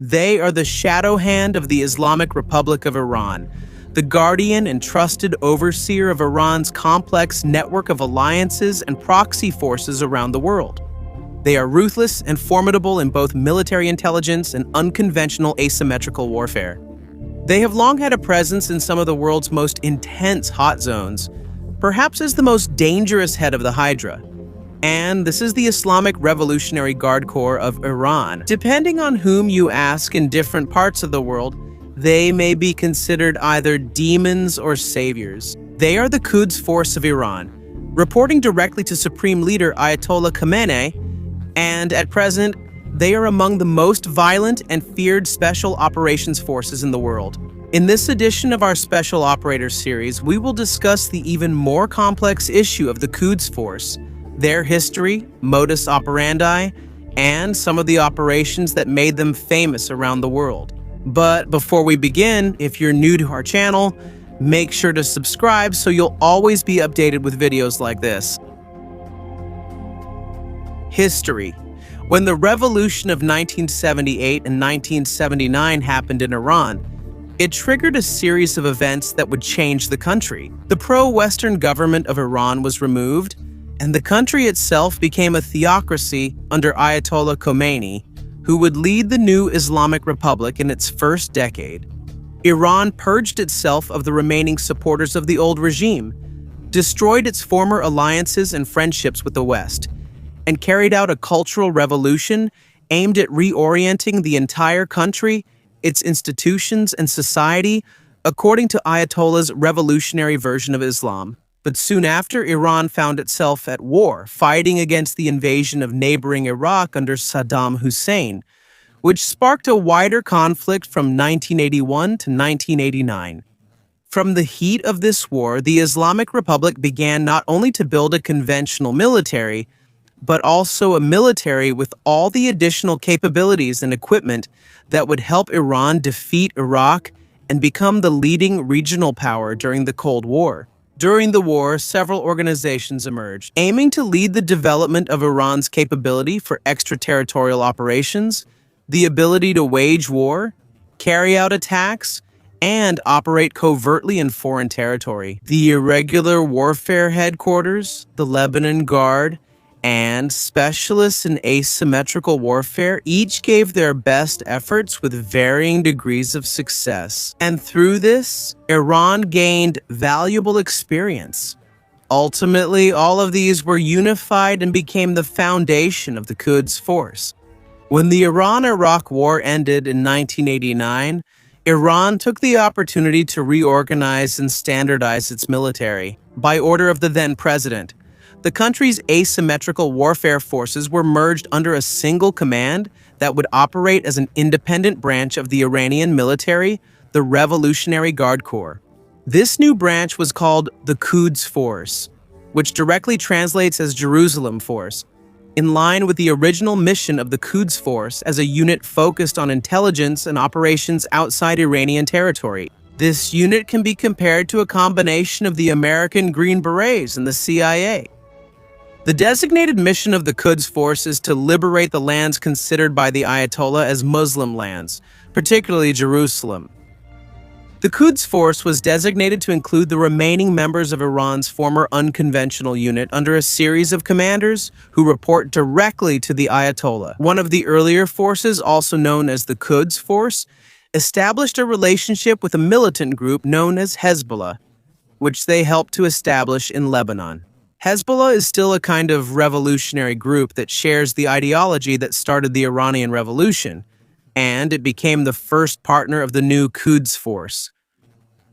They are the shadow hand of the Islamic Republic of Iran, the guardian and trusted overseer of Iran's complex network of alliances and proxy forces around the world. They are ruthless and formidable in both military intelligence and unconventional asymmetrical warfare. They have long had a presence in some of the world's most intense hot zones, perhaps as the most dangerous head of the Hydra. And this is the Islamic Revolutionary Guard Corps of Iran. Depending on whom you ask in different parts of the world, they may be considered either demons or saviors. They are the Quds force of Iran, reporting directly to Supreme Leader Ayatollah Khamenei, and at present, they are among the most violent and feared special operations forces in the world. In this edition of our Special Operators series, we will discuss the even more complex issue of the Quds force, their history, modus operandi, and some of the operations that made them famous around the world. But before we begin, if you're new to our channel, make sure to subscribe so you'll always be updated with videos like this. History. When the revolution of 1978 and 1979 happened in Iran, it triggered a series of events that would change the country. The pro-Western government of Iran was removed, and the country itself became a theocracy under Ayatollah Khomeini, who would lead the new Islamic Republic in its first decade. Iran purged itself of the remaining supporters of the old regime, destroyed its former alliances and friendships with the West, and carried out a cultural revolution aimed at reorienting the entire country, its institutions, and society according to Ayatollah's revolutionary version of Islam. But soon after, Iran found itself at war, fighting against the invasion of neighboring Iraq under Saddam Hussein, which sparked a wider conflict from 1981 to 1989. From the heat of this war, the Islamic Republic began not only to build a conventional military, but also a military with all the additional capabilities and equipment that would help Iran defeat Iraq and become the leading regional power during the Cold War. During the war, several organizations emerged, aiming to lead the development of Iran's capability for extraterritorial operations, the ability to wage war, carry out attacks, and operate covertly in foreign territory. The Irregular Warfare Headquarters, the Lebanon Guard, and specialists in asymmetrical warfare each gave their best efforts with varying degrees of success. And through this, Iran gained valuable experience. Ultimately, all of these were unified and became the foundation of the Quds force. When the Iran-Iraq War ended in 1989, Iran took the opportunity to reorganize and standardize its military. By order of the then president, the country's asymmetrical warfare forces were merged under a single command that would operate as an independent branch of the Iranian military, the Revolutionary Guard Corps. This new branch was called the Quds Force, which directly translates as Jerusalem Force, in line with the original mission of the Quds Force as a unit focused on intelligence and operations outside Iranian territory. This unit can be compared to a combination of the American Green Berets and the CIA. The designated mission of the Quds Force is to liberate the lands considered by the Ayatollah as Muslim lands, particularly Jerusalem. The Quds Force was designated to include the remaining members of Iran's former unconventional unit under a series of commanders who report directly to the Ayatollah. One of the earlier forces, also known as the Quds Force, established a relationship with a militant group known as Hezbollah, which they helped to establish in Lebanon. Hezbollah is still a kind of revolutionary group that shares the ideology that started the Iranian Revolution, and it became the first partner of the new Quds force.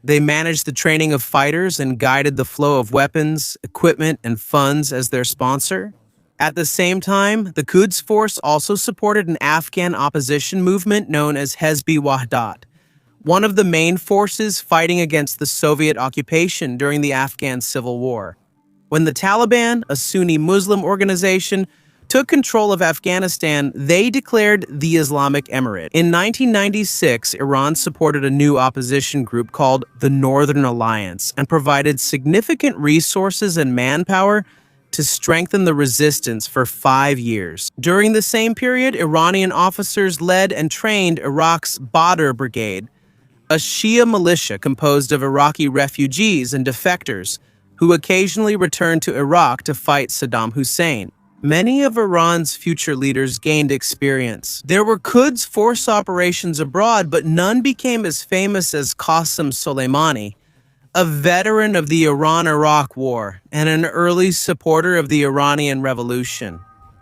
They managed the training of fighters and guided the flow of weapons, equipment, and funds as their sponsor. At the same time, the Quds force also supported an Afghan opposition movement known as Hezb-e Wahdat, one of the main forces fighting against the Soviet occupation during the Afghan Civil War. When the Taliban, a Sunni Muslim organization, took control of Afghanistan, they declared the Islamic Emirate. In 1996, Iran supported a new opposition group called the Northern Alliance and provided significant resources and manpower to strengthen the resistance for 5 years. During the same period, Iranian officers led and trained Iraq's Badr Brigade, a Shia militia composed of Iraqi refugees and defectors who occasionally returned to Iraq to fight Saddam Hussein. Many of Iran's future leaders gained experience. There were Quds force operations abroad, but none became as famous as Qasem Soleimani, a veteran of the Iran-Iraq War and an early supporter of the Iranian Revolution.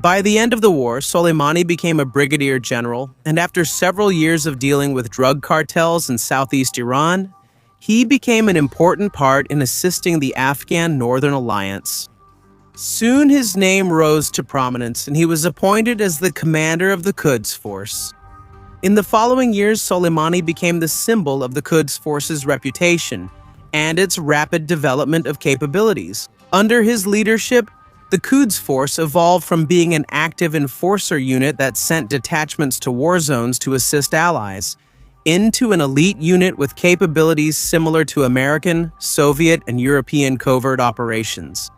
By the end of the war, Soleimani became a brigadier general, and after several years of dealing with drug cartels in southeast Iran, he became an important part in assisting the Afghan Northern Alliance. Soon his name rose to prominence, and he was appointed as the commander of the Quds Force. In the following years, Soleimani became the symbol of the Quds Force's reputation and its rapid development of capabilities. Under his leadership, the Quds Force evolved from being an active enforcer unit that sent detachments to war zones to assist allies, into an elite unit with capabilities similar to American, Soviet, and European covert operations.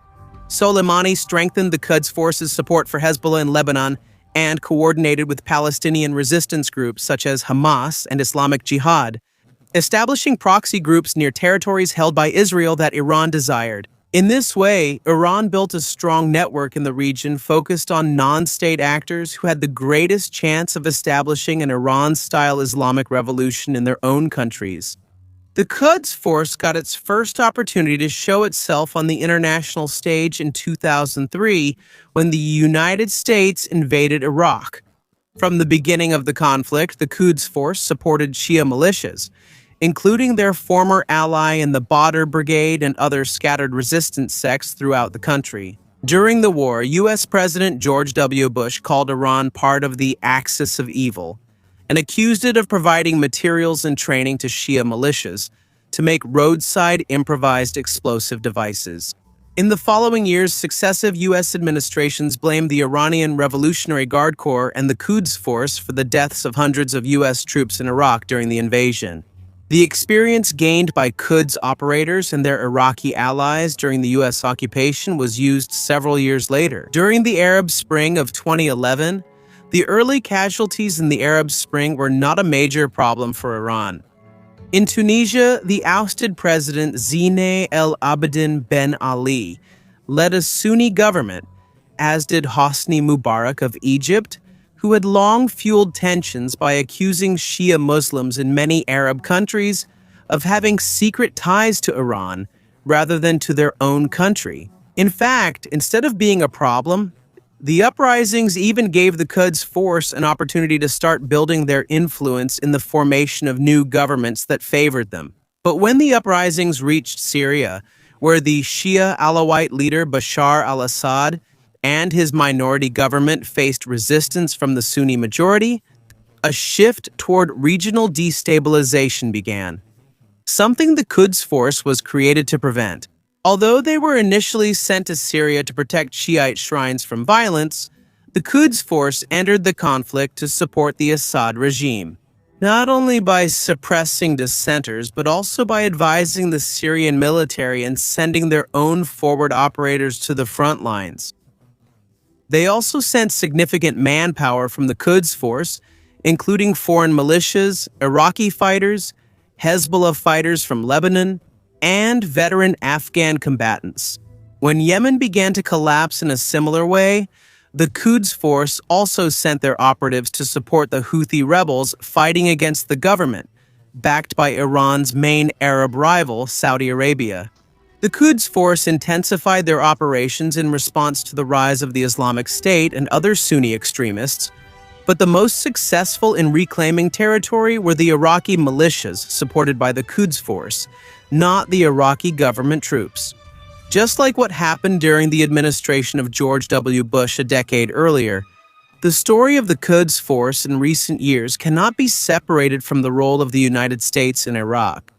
Soleimani strengthened the Quds Force's support for Hezbollah in Lebanon and coordinated with Palestinian resistance groups such as Hamas and Islamic Jihad, establishing proxy groups near territories held by Israel that Iran desired. In this way, Iran built a strong network in the region focused on non-state actors who had the greatest chance of establishing an Iran-style Islamic revolution in their own countries. The Quds Force got its first opportunity to show itself on the international stage in 2003 when the United States invaded Iraq. From the beginning of the conflict, the Quds Force supported Shia militias, including their former ally in the Badr Brigade and other scattered resistance sects throughout the country. During the war, U.S. President George W. Bush called Iran part of the Axis of Evil and accused it of providing materials and training to Shia militias to make roadside improvised explosive devices. In the following years, successive U.S. administrations blamed the Iranian Revolutionary Guard Corps and the Quds Force for the deaths of hundreds of U.S. troops in Iraq during the invasion. The experience gained by Quds operators and their Iraqi allies during the U.S. occupation was used several years later. During the Arab Spring of 2011, the early casualties in the Arab Spring were not a major problem for Iran. In Tunisia, the ousted president Zine El Abidine Ben Ali led a Sunni government, as did Hosni Mubarak of Egypt, who had long fueled tensions by accusing Shia Muslims in many Arab countries of having secret ties to Iran rather than to their own country. In fact, instead of being a problem, the uprisings even gave the Quds Force an opportunity to start building their influence in the formation of new governments that favored them. But when the uprisings reached Syria, where the Shia Alawite leader Bashar al-Assad and his minority government faced resistance from the Sunni majority, a shift toward regional destabilization began, something the Quds Force was created to prevent. Although they were initially sent to Syria to protect Shiite shrines from violence, the Quds Force entered the conflict to support the Assad regime, not only by suppressing dissenters, but also by advising the Syrian military and sending their own forward operators to the front lines. They also sent significant manpower from the Quds Force, including foreign militias, Iraqi fighters, Hezbollah fighters from Lebanon, and veteran Afghan combatants. When Yemen began to collapse in a similar way, the Quds Force also sent their operatives to support the Houthi rebels fighting against the government, backed by Iran's main Arab rival, Saudi Arabia. The Quds Force intensified their operations in response to the rise of the Islamic State and other Sunni extremists, but the most successful in reclaiming territory were the Iraqi militias supported by the Quds Force, not the Iraqi government troops. Just like what happened during the administration of George W. Bush a decade earlier, the story of the Quds Force in recent years cannot be separated from the role of the United States in Iraq.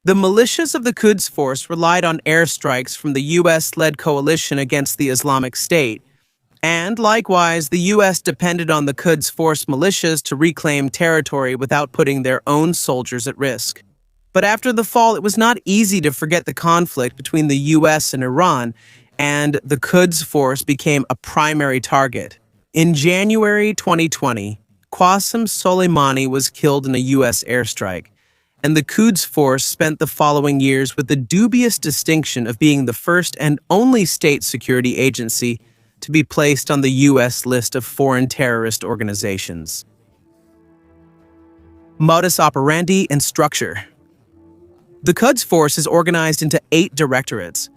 The militias of the Quds Force relied on airstrikes from the U.S.-led coalition against the Islamic State, and likewise, the U.S. depended on the Quds Force militias to reclaim territory without putting their own soldiers at risk. But after the fall, it was not easy to forget the conflict between the U.S. and Iran and the Quds force became a primary target. In January 2020, Qasem Soleimani was killed in a U.S. airstrike, and the Quds force spent the following years with the dubious distinction of being the first and only state security agency to be placed on the U.S. list of foreign terrorist organizations. Modus operandi and structure. The Quds force is organized into 8 directorates.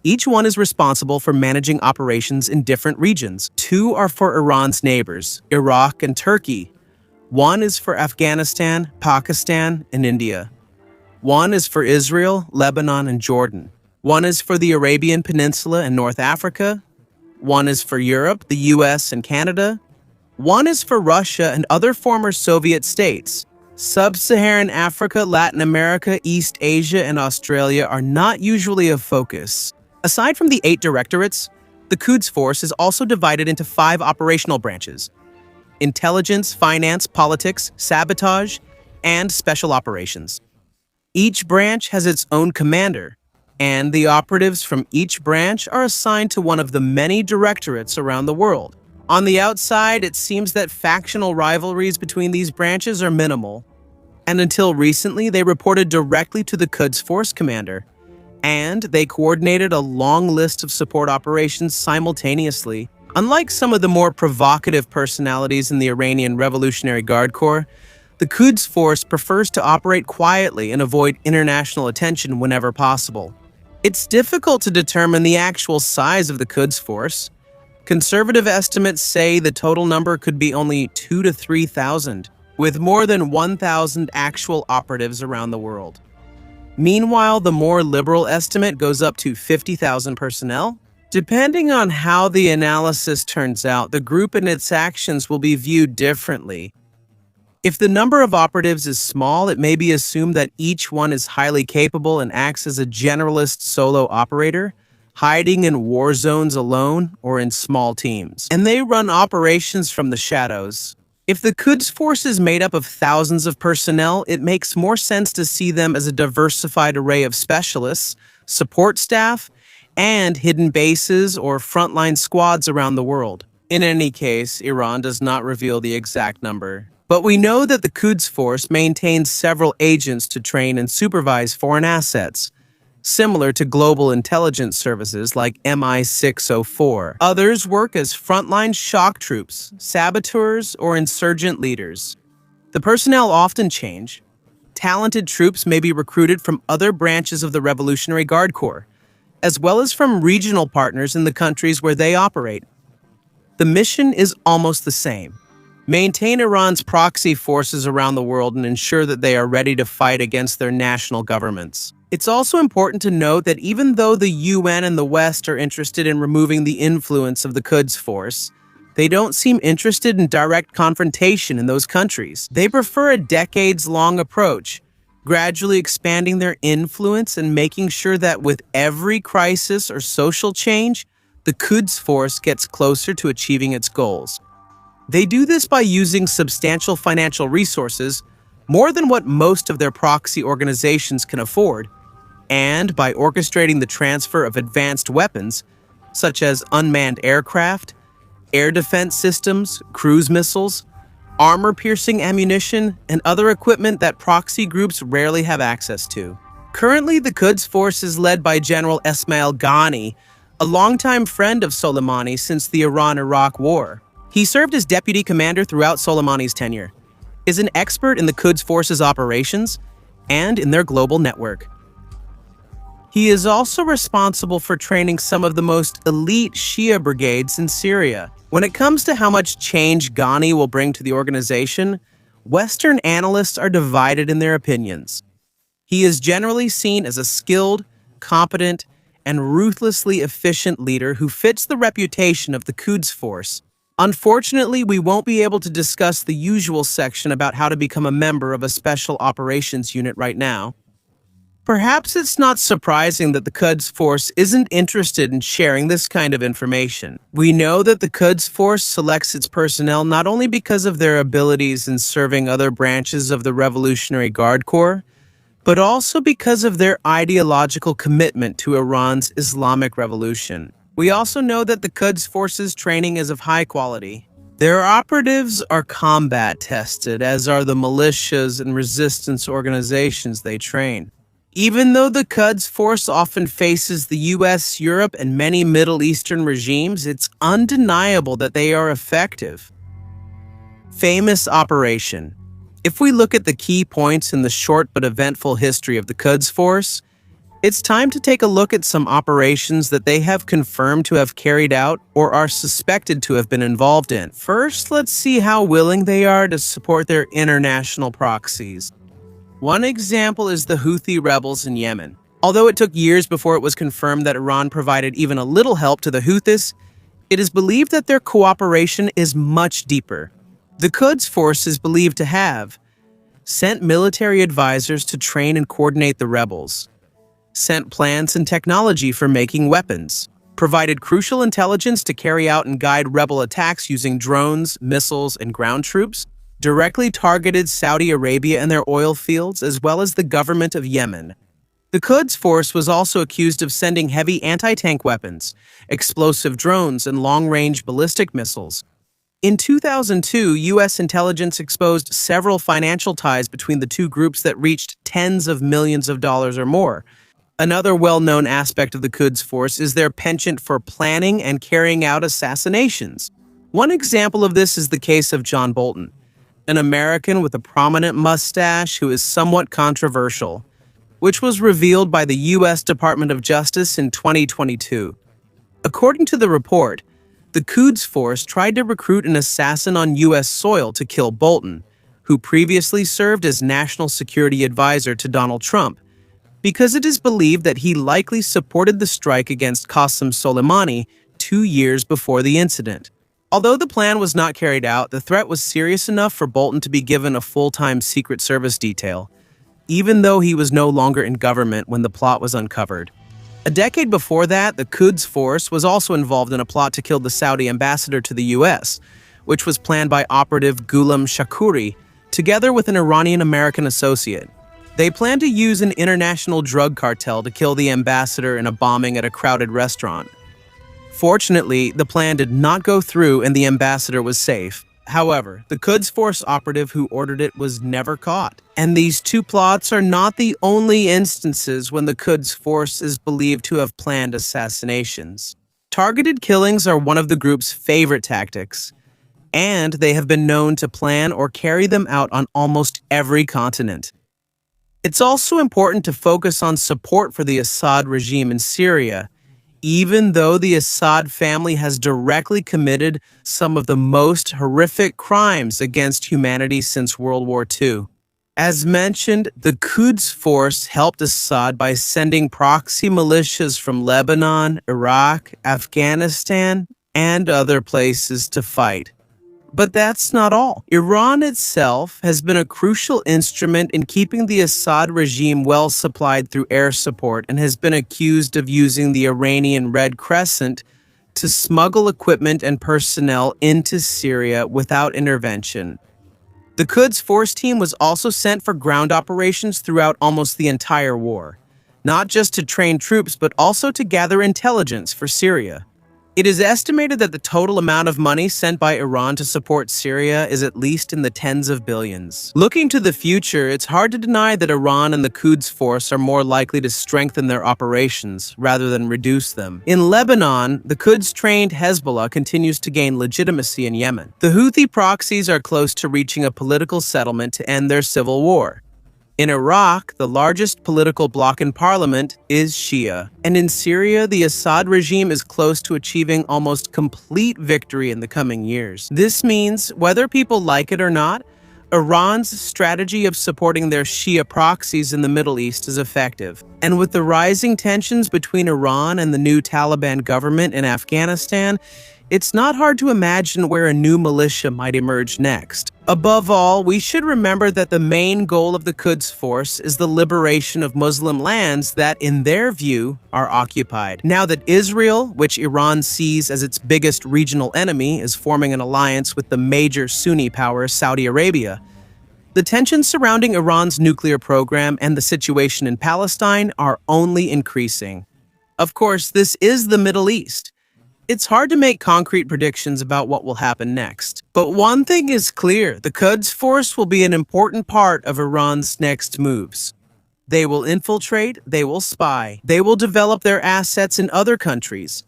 Each one is responsible for managing operations in different regions. 2 are for Iran's neighbors, Iraq and Turkey. 1 is for Afghanistan, Pakistan, and India. 1 is for Israel, Lebanon, and Jordan. 1 is for the Arabian Peninsula and North Africa. 1 is for Europe, the US, and Canada. 1 is for Russia and other former Soviet states. Sub-Saharan Africa, Latin America, East Asia, and Australia are not usually of focus. Aside from the 8 directorates, the Quds force is also divided into 5 operational branches: intelligence, finance, politics, sabotage, and special operations. Each branch has its own commander, and the operatives from each branch are assigned to one of the many directorates around the world. On the outside, it seems that factional rivalries between these branches are minimal, and until recently, they reported directly to the Quds force commander, and they coordinated a long list of support operations simultaneously. Unlike some of the more provocative personalities in the Iranian Revolutionary Guard Corps, the Quds force prefers to operate quietly and avoid international attention whenever possible. It's difficult to determine the actual size of the Quds force. Conservative estimates say the total number could be only 2,000 to 3,000, with more than 1,000 actual operatives around the world. Meanwhile, the more liberal estimate goes up to 50,000 personnel. Depending on how the analysis turns out, the group and its actions will be viewed differently. If the number of operatives is small, it may be assumed that each one is highly capable and acts as a generalist solo operator, hiding in war zones alone or in small teams, and they run operations from the shadows. If the Quds force is made up of thousands of personnel, it makes more sense to see them as a diversified array of specialists, support staff, and hidden bases or frontline squads around the world. In any case, Iran does not reveal the exact number, but we know that the Quds force maintains several agents to train and supervise foreign assets, similar to global intelligence services like MI604. Others work as frontline shock troops, saboteurs, or insurgent leaders. The personnel often change. Talented troops may be recruited from other branches of the Revolutionary Guard Corps, as well as from regional partners in the countries where they operate. The mission is almost the same: maintain Iran's proxy forces around the world and ensure that they are ready to fight against their national governments. It's also important to note that even though the UN and the West are interested in removing the influence of the Quds force, they don't seem interested in direct confrontation in those countries. They prefer a decades-long approach, gradually expanding their influence and making sure that with every crisis or social change, the Quds force gets closer to achieving its goals. They do this by using substantial financial resources, more than what most of their proxy organizations can afford, and by orchestrating the transfer of advanced weapons, such as unmanned aircraft, air defense systems, cruise missiles, armor-piercing ammunition, and other equipment that proxy groups rarely have access to. Currently, the Quds force is led by General Esmail Ghani, a longtime friend of Soleimani since the Iran-Iraq War. He served as deputy commander throughout Soleimani's tenure, is an expert in the Quds force's operations, and in their global network. He is also responsible for training some of the most elite Shia brigades in Syria. When it comes to how much change Ghani will bring to the organization, Western analysts are divided in their opinions. He is generally seen as a skilled, competent, and ruthlessly efficient leader who fits the reputation of the Quds force. Unfortunately, we won't be able to discuss the usual section about how to become a member of a special operations unit right now. Perhaps it's not surprising that the Quds force isn't interested in sharing this kind of information. We know that the Quds force selects its personnel not only because of their abilities in serving other branches of the Revolutionary Guard Corps, but also because of their ideological commitment to Iran's Islamic Revolution. We also know that the Quds forces training is of high quality. Their operatives are combat tested, as are the militias and resistance organizations they train. Even though the Quds force often faces the US, Europe, and many Middle Eastern regimes, it's undeniable that they are effective. Famous operation. If we look at the key points in the short but eventful history of the Quds Force, it's time to take a look at some operations that they have confirmed to have carried out or are suspected to have been involved in. First, let's see how willing they are to support their international proxies. One example is the Houthi rebels in Yemen. Although it took years before it was confirmed that Iran provided even a little help to the Houthis, it is believed that their cooperation is much deeper. The Quds Force is believed to have sent military advisors to train and coordinate the rebels, sent plans and technology for making weapons, provided crucial intelligence to carry out and guide rebel attacks using drones, missiles, and ground troops, directly targeted Saudi Arabia and their oil fields, as well as the government of Yemen. The Quds Force was also accused of sending heavy anti-tank weapons, explosive drones, and long-range ballistic missiles. In 2002, U.S. intelligence exposed several financial ties between the two groups that reached tens of millions of dollars or more. Another well-known aspect of the Quds Force is their penchant for planning and carrying out assassinations. One example of this is the case of John Bolton, an American with a prominent mustache who is somewhat controversial, which was revealed by the U.S. Department of Justice in 2022. According to the report, the Quds Force tried to recruit an assassin on U.S. soil to kill Bolton, who previously served as National Security Advisor to Donald Trump, because it is believed that he likely supported the strike against Qasem Soleimani 2 years before the incident. Although the plan was not carried out, the threat was serious enough for Bolton to be given a full-time Secret Service detail, even though he was no longer in government when the plot was uncovered. A decade before that, the Quds Force was also involved in a plot to kill the Saudi ambassador to the U.S., which was planned by operative Ghulam Shakuri, together with an Iranian-American associate. They planned to use an international drug cartel to kill the ambassador in a bombing at a crowded restaurant. Fortunately, the plan did not go through and the ambassador was safe. However, the Quds Force operative who ordered it was never caught. And these two plots are not the only instances when the Quds Force is believed to have planned assassinations. Targeted killings are one of the group's favorite tactics, and they have been known to plan or carry them out on almost every continent. It's also important to focus on support for the Assad regime in Syria, even though the Assad family has directly committed some of the most horrific crimes against humanity since World War II. As mentioned, the Quds Force helped Assad by sending proxy militias from Lebanon, Iraq, Afghanistan, and other places to fight. But that's not all. Iran itself has been a crucial instrument in keeping the Assad regime well supplied through air support and has been accused of using the Iranian Red Crescent to smuggle equipment and personnel into Syria without intervention. The Quds Force team was also sent for ground operations throughout almost the entire war, not just to train troops but also to gather intelligence for Syria. It is estimated that the total amount of money sent by Iran to support Syria is at least in the tens of billions. Looking to the future, it's hard to deny that Iran and the Quds Force are more likely to strengthen their operations rather than reduce them. In Lebanon, the Quds-trained Hezbollah continues to gain legitimacy in Yemen. The Houthi proxies are close to reaching a political settlement to end their civil war. In Iraq, the largest political bloc in parliament is Shia. And in Syria, the Assad regime is close to achieving almost complete victory in the coming years. This means, whether people like it or not, Iran's strategy of supporting their Shia proxies in the Middle East is effective. And with the rising tensions between Iran and the new Taliban government in Afghanistan, it's not hard to imagine where a new militia might emerge next. Above all, we should remember that the main goal of the Quds Force is the liberation of Muslim lands that, in their view, are occupied. Now that Israel, which Iran sees as its biggest regional enemy, is forming an alliance with the major Sunni power Saudi Arabia, the tensions surrounding Iran's nuclear program and the situation in Palestine are only increasing. Of course, this is the Middle East, It's hard to make concrete predictions about what will happen next. But one thing is clear, the Quds force will be an important part of Iran's next moves. They will infiltrate, they will spy, they will develop their assets in other countries.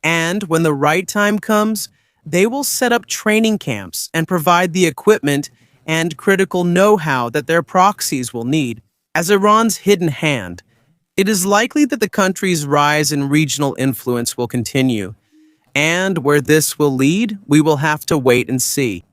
And when the right time comes, they will set up training camps and provide the equipment and critical know-how that their proxies will need. As Iran's hidden hand, it is likely that the country's rise in regional influence will continue. And where this will lead, we will have to wait and see.